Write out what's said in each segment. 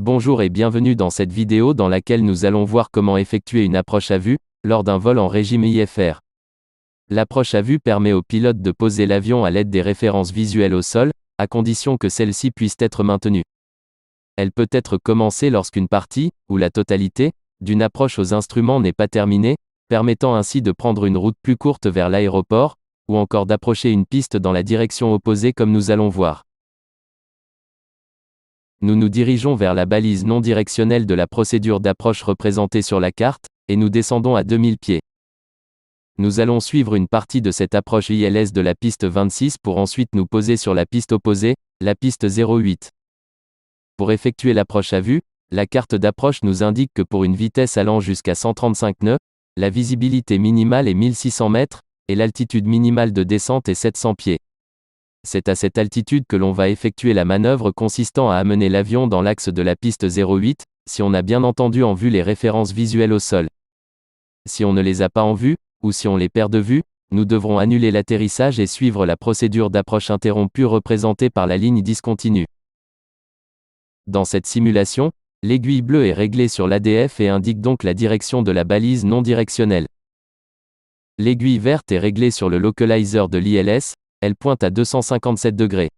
Bonjour et bienvenue dans cette vidéo dans laquelle nous allons voir comment effectuer une approche à vue, lors d'un vol en régime IFR. L'approche à vue permet au pilote de poser l'avion à l'aide des références visuelles au sol, à condition que celles-ci puissent être maintenues. Elle peut être commencée lorsqu'une partie, ou la totalité, d'une approche aux instruments n'est pas terminée, permettant ainsi de prendre une route plus courte vers l'aéroport, ou encore d'approcher une piste dans la direction opposée comme nous allons voir. Nous nous dirigeons vers la balise non directionnelle de la procédure d'approche représentée sur la carte, et nous descendons à 2000 pieds. Nous allons suivre une partie de cette approche ILS de la piste 26 pour ensuite nous poser sur la piste opposée, la piste 08. Pour effectuer l'approche à vue, la carte d'approche nous indique que pour une vitesse allant jusqu'à 135 nœuds, la visibilité minimale est 1600 mètres, et l'altitude minimale de descente est 700 pieds. C'est à cette altitude que l'on va effectuer la manœuvre consistant à amener l'avion dans l'axe de la piste 08, si on a bien entendu en vue les références visuelles au sol. Si on ne les a pas en vue, ou si on les perd de vue, nous devrons annuler l'atterrissage et suivre la procédure d'approche interrompue représentée par la ligne discontinue. Dans cette simulation, l'aiguille bleue est réglée sur l'ADF et indique donc la direction de la balise non directionnelle. L'aiguille verte est réglée sur le localizer de l'ILS, elle pointe à 257 degrés.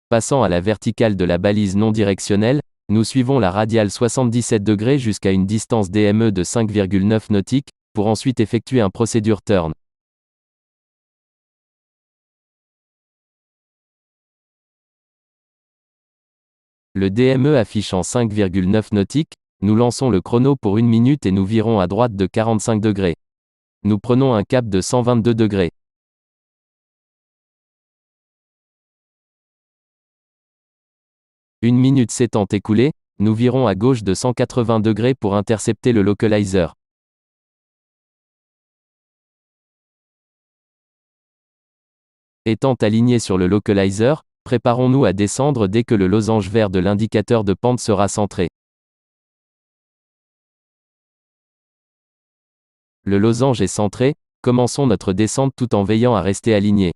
Passant à la verticale de la balise non directionnelle, nous suivons la radiale 77 degrés jusqu'à une distance DME de 5,9 nautiques, pour ensuite effectuer un procédure turn. Le DME affichant 5,9 nautiques, nous lançons le chrono pour 1 minute et nous virons à droite de 45 degrés. Nous prenons un cap de 122 degrés. Une minute s'étant écoulée, nous virons à gauche de 180 degrés pour intercepter le localizer. Étant alignés sur le localizer, préparons-nous à descendre dès que le losange vert de l'indicateur de pente sera centré. Le losange est centré, commençons notre descente tout en veillant à rester alignés.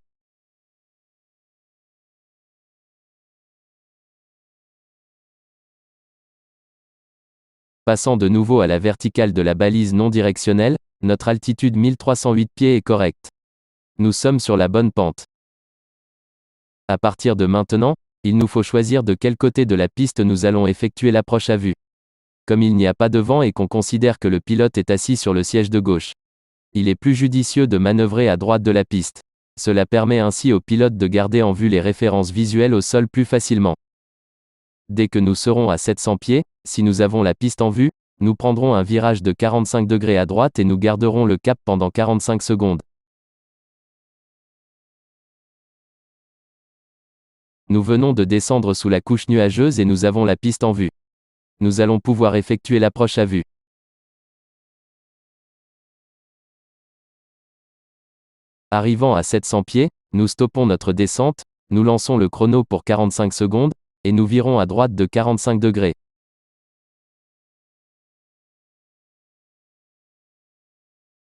Passant de nouveau à la verticale de la balise non directionnelle, notre altitude 1308 pieds est correcte. Nous sommes sur la bonne pente. À partir de maintenant, il nous faut choisir de quel côté de la piste nous allons effectuer l'approche à vue. Comme il n'y a pas de vent et qu'on considère que le pilote est assis sur le siège de gauche, il est plus judicieux de manœuvrer à droite de la piste. Cela permet ainsi au pilote de garder en vue les références visuelles au sol plus facilement. Dès que nous serons à 700 pieds, si nous avons la piste en vue, nous prendrons un virage de 45 degrés à droite et nous garderons le cap pendant 45 secondes. Nous venons de descendre sous la couche nuageuse et nous avons la piste en vue. Nous allons pouvoir effectuer l'approche à vue. Arrivant à 700 pieds, nous stoppons notre descente, nous lançons le chrono pour 45 secondes, et nous virons à droite de 45 degrés.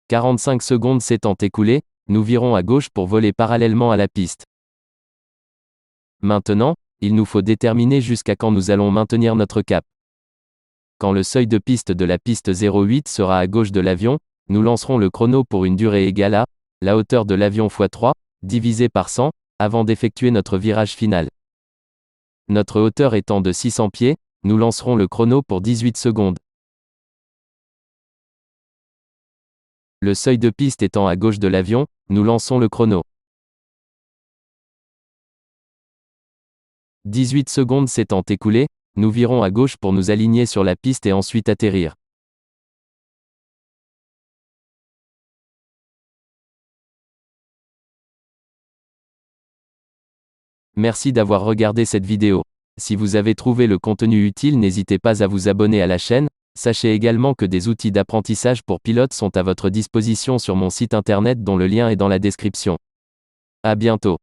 « 45 secondes s'étant écoulées, nous virons à gauche pour voler parallèlement à la piste. Maintenant, il nous faut déterminer jusqu'à quand nous allons maintenir notre cap. Quand le seuil de piste de la piste 08 sera à gauche de l'avion, nous lancerons le chrono pour une durée égale à la hauteur de l'avion x 3, divisé par 100, avant d'effectuer notre virage final. Notre hauteur étant de 600 pieds, nous lancerons le chrono pour 18 secondes. Le seuil de piste étant à gauche de l'avion, nous lançons le chrono. 18 secondes s'étant écoulées, nous virons à gauche pour nous aligner sur la piste et ensuite atterrir. Merci d'avoir regardé cette vidéo. Si vous avez trouvé le contenu utile, n'hésitez pas à vous abonner à la chaîne. Sachez également que des outils d'apprentissage pour pilotes sont à votre disposition sur mon site internet dont le lien est dans la description. À bientôt.